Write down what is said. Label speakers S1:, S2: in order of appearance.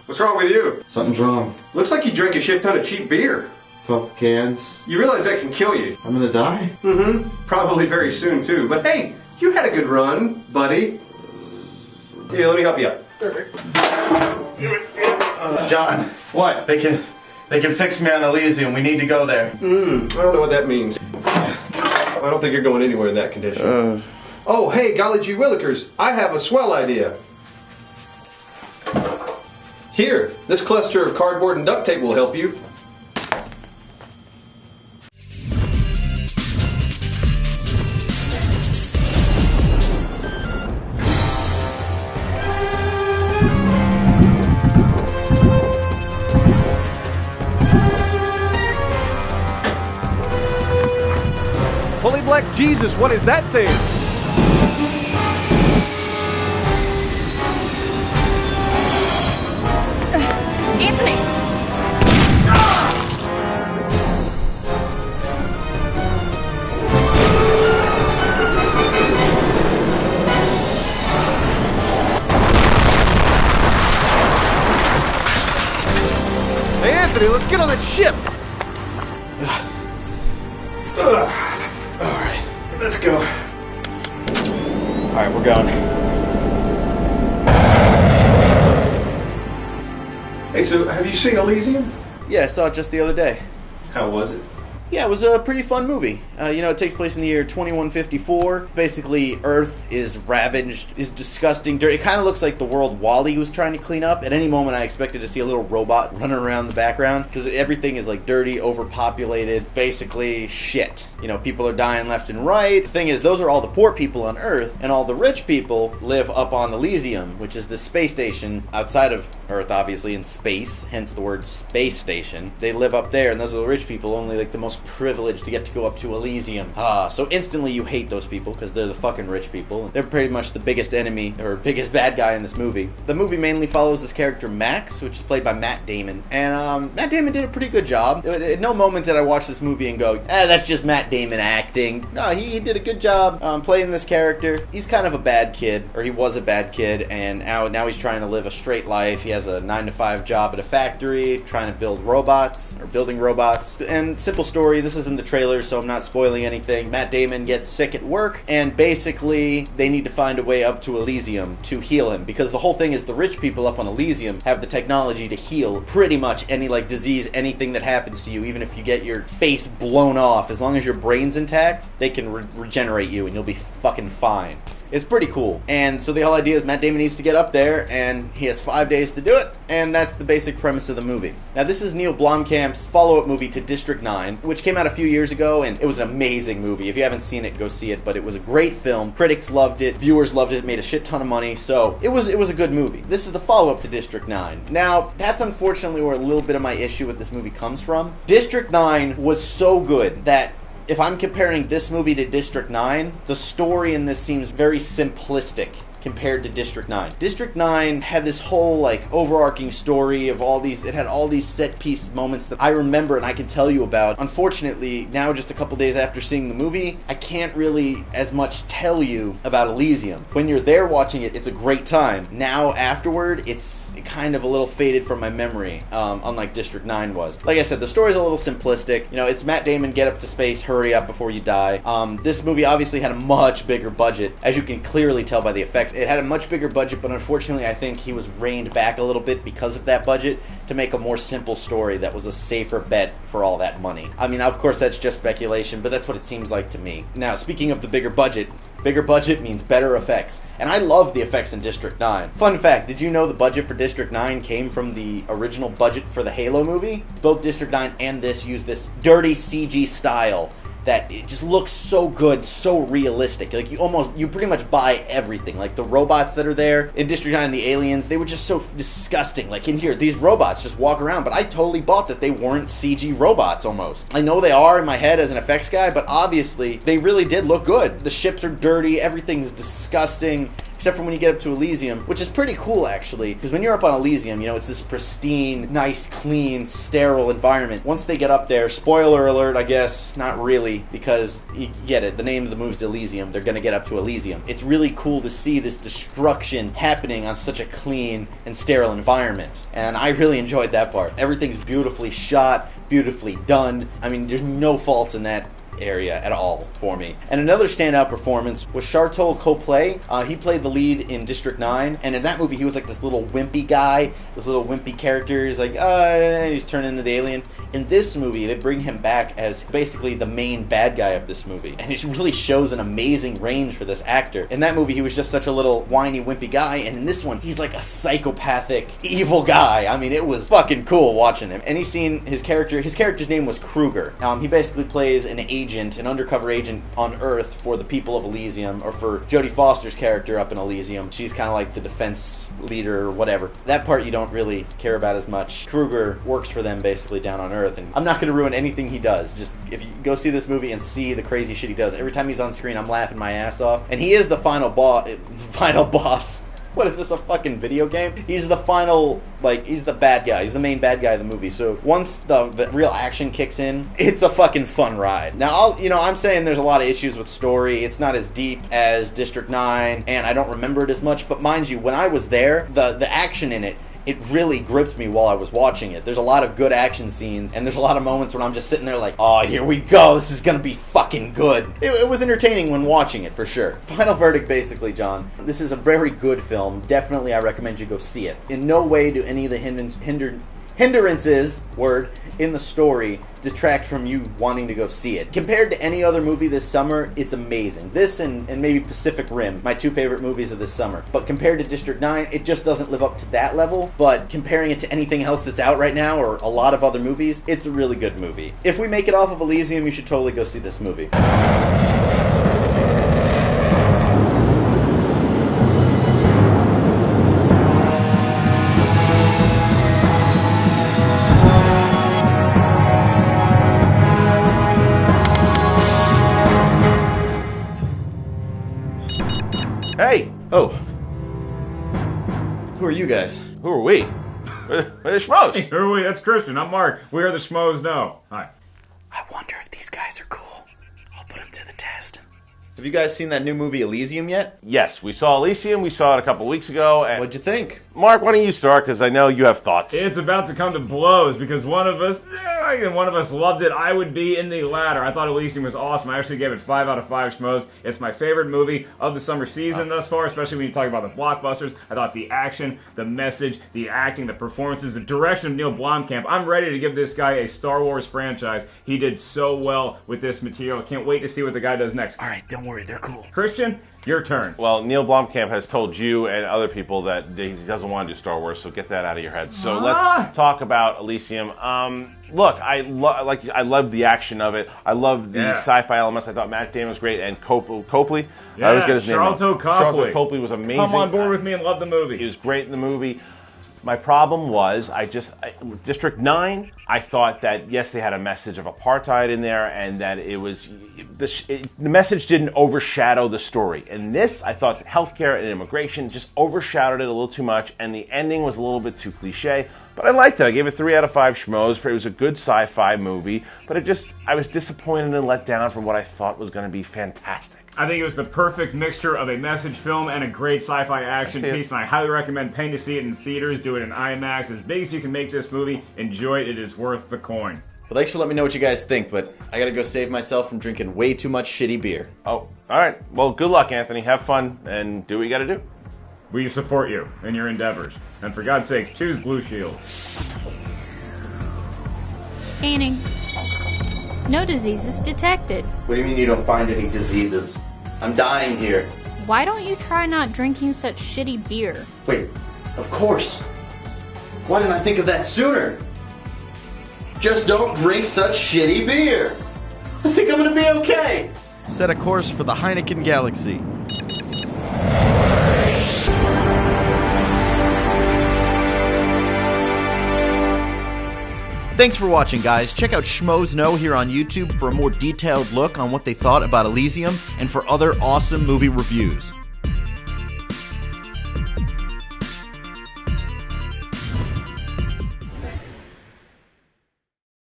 S1: What's wrong with you?
S2: Something's wrong.
S1: Looks like you drank a shit ton of cheap beer.
S2: Couple cans.
S1: You realize that can kill you.
S2: I'm gonna die?
S1: Mm-hmm. Probably very soon, too. But hey, you had a good run, buddy. Here, let me help you up.
S2: John.
S1: What?
S2: They can fix me on Elysium. We need to go there.
S1: I don't know what that means. I don't think you're going anywhere in that condition. Oh, hey, golly gee willikers, I have a swell idea. Here, this cluster of cardboard and duct tape will help you.
S3: Holy black Jesus, what is that thing?
S4: Anthony!
S3: Hey, Anthony, let's get on that ship!
S1: Alright, let's go.
S2: Alright, we're going.
S1: Hey, so have you seen Elysium?
S2: Yeah, I saw it just the other day.
S1: How was it?
S2: Yeah, it was a pretty fun movie. It takes place in the year 2154. Basically, Earth is ravaged, is disgusting, dirty. It kind of looks like the world Wall-E was trying to clean up. At any moment, I expected to see a little robot running around the background, because everything is like dirty, overpopulated, basically shit. People are dying left and right. The thing is, those are all the poor people on Earth, and all the rich people live up on Elysium, which is the space station outside of Earth, obviously, in space, hence the word space station. They live up there, and those are the rich people, only like the most privileged to get to go up to Elysium. So instantly you hate those people because they're the fucking rich people. They're pretty much the biggest enemy or biggest bad guy in this movie. The movie mainly follows this character Max, which is played by Matt Damon. And Matt Damon did a pretty good job. At no moment did I watch this movie and go, that's just Matt Damon acting. No, he did a good job playing this character. He's kind of a bad kid, or he was a bad kid, and now he's trying to live a straight life. He has a 9-to-5 job at a factory, trying to building robots. And simple story, this is in the trailer, so I'm not spoiling anything. Matt Damon gets sick at work, and basically they need to find a way up to Elysium to heal him, because the whole thing is the rich people up on Elysium have the technology to heal pretty much any disease, anything that happens to you. Even if you get your face blown off, as long as your brain's intact, they can regenerate you and you'll be fucking fine. It's pretty cool. And so the whole idea is Matt Damon needs to get up there, and he has 5 days to do it, and that's the basic premise of the movie. Now, this is Neil Blomkamp's follow-up movie to District 9, which came out a few years ago, and it was an amazing movie. If you haven't seen it, go see it, but it was a great film. Critics loved it, viewers loved it, made a shit ton of money, so it was a good movie. This is the follow-up to District 9. Now, that's unfortunately where a little bit of my issue with this movie comes from. District 9 was so good that if I'm comparing this movie to District 9, the story in this seems very simplistic compared to District 9. District 9 had this whole overarching story of it had all these set piece moments that I remember and I can tell you about. Unfortunately, now just a couple days after seeing the movie, I can't really as much tell you about Elysium. When you're there watching it, it's a great time. Now afterward, it's kind of a little faded from my memory, unlike District 9 was. Like I said, the story's a little simplistic. It's Matt Damon, get up to space, hurry up before you die. This movie obviously had a much bigger budget, as you can clearly tell by the effects. It had a much bigger budget, but unfortunately I think he was reined back a little bit because of that budget to make a more simple story that was a safer bet for all that money. I mean, of course that's just speculation, but that's what it seems like to me. Now, speaking of the bigger budget means better effects. And I love the effects in District 9. Fun fact, did you know the budget for District 9 came from the original budget for the Halo movie? Both District 9 and this use this dirty CG style that it just looks so good, so realistic. You pretty much buy everything. Like the robots that are there in District 9 and the aliens, they were just so disgusting. Like in here, these robots just walk around, but I totally bought that they weren't CG robots almost. I know they are in my head as an effects guy, but obviously they really did look good. The ships are dirty, everything's disgusting. except for when you get up to Elysium, which is pretty cool, actually, because when you're up on Elysium, you know, it's this pristine, nice, clean, sterile environment. Once they get up there, spoiler alert, I guess, not really, because you get it, the name of the movie is Elysium, they're going to get up to Elysium. It's really cool to see this destruction happening on such a clean and sterile environment, and I really enjoyed that part. Everything's beautifully shot, beautifully done. I mean, there's no faults in that area at all for me. And another standout performance was Sharlto Copley. He played the lead in District 9, and in that movie he was like this little wimpy guy, this little wimpy character. He's like, he's turned into the alien. In this movie, they bring him back as basically the main bad guy of this movie, and it really shows an amazing range for this actor. In that movie, he was just such a little whiny, wimpy guy, and in this one, he's like a psychopathic, evil guy. I mean, it was fucking cool watching him. Any scene, his character's name was Kruger. He basically plays an undercover agent on Earth for the people of Elysium, or for Jodie Foster's character up in Elysium. She's kind of like the defense leader or whatever. That part you don't really care about as much. Kruger works for them basically down on Earth, and I'm not going to ruin anything he does. Just, if you go see this movie and see the crazy shit he does, every time he's on screen, I'm laughing my ass off. And he is the final boss. What is this, a fucking video game? He's the final, he's the bad guy. He's the main bad guy of the movie. So once the real action kicks in, it's a fucking fun ride. Now, I'm saying there's a lot of issues with story. It's not as deep as District 9, and I don't remember it as much. But mind you, when I was there, the action in it really gripped me while I was watching it. There's a lot of good action scenes, and there's a lot of moments when I'm just sitting there like, oh, here we go, this is gonna be fucking good. It was entertaining when watching it, for sure. Final verdict, basically, John. This is a very good film. Definitely, I recommend you go see it. In no way do any of the hindrances in the story detract from you wanting to go see it. Compared to any other movie this summer, it's amazing. This and maybe Pacific Rim, my two favorite movies of this summer. But compared to District 9, it just doesn't live up to that level. But comparing it to anything else that's out right now, or a lot of other movies, it's a really good movie. If we make it off of Elysium, you should totally go see this movie.
S4: Hey!
S2: Oh. Who are you guys?
S4: Who are we? We're the Schmoes.
S5: Who are we? That's Christian. I'm Mark. We are the Schmoes Know. Hi.
S2: I wonder if these guys are cool. I'll put them to the test. Have you guys seen that new movie Elysium yet?
S4: Yes, we saw Elysium. We saw it a couple weeks ago. And
S2: What'd you think?
S4: Mark, why don't you start? Because I know you have thoughts.
S5: It's about to come to blows because one of us loved it. I would be in the latter. I thought Elysium was awesome. I actually gave it 5 out of 5 Schmoes. It's my favorite movie of the summer season thus far, especially when you talk about the blockbusters. I thought the action, the message, the acting, the performances, the direction of Neil Blomkamp. I'm ready to give this guy a Star Wars franchise. He did so well with this material. I can't wait to see what the guy does next.
S2: All right, don't worry, they're cool.
S5: Christian, your turn.
S4: Well, Neil Blomkamp has told you and other people that he doesn't want to do Star Wars, so get that out of your head. So let's talk about Elysium. Look, I love the action of it. I love the sci-fi elements. I thought Matt Damon was great, and Copley. I always get his name wrong.
S5: Sharlto
S4: Copley was amazing.
S5: Come on board with me and love the movie.
S4: He was great in the movie. My problem was, District 9, I thought that, yes, they had a message of apartheid in there, and that the message didn't overshadow the story. And this, I thought that healthcare and immigration just overshadowed it a little too much, and the ending was a little bit too cliche. But I liked it. I gave it 3 out of 5 Schmoes. It was a good sci-fi movie, but I was disappointed and let down from what I thought was going to be fantastic.
S5: I think it was the perfect mixture of a message film and a great sci-fi action piece, and I highly recommend paying to see it in theaters. Do it in IMAX. As big as you can make this movie, enjoy it. It is worth the coin.
S2: Well, thanks for letting me know what you guys think, but I gotta go save myself from drinking way too much shitty beer.
S4: Oh, all right. Well, good luck, Anthony. Have fun and do what you gotta do.
S5: We support you in your endeavors. And for God's sakes, choose Blue Shield.
S6: Scanning. No diseases detected.
S2: What do you mean you don't find any diseases? I'm dying here.
S6: Why don't you try not drinking such shitty beer?
S2: Wait, of course. Why didn't I think of that sooner? Just don't drink such shitty beer. I think I'm gonna be okay. Set a course for the Heineken Galaxy. Thanks for watching, guys. Check out Schmoes Know here on YouTube for a more detailed look on what they thought about Elysium and for other awesome movie reviews.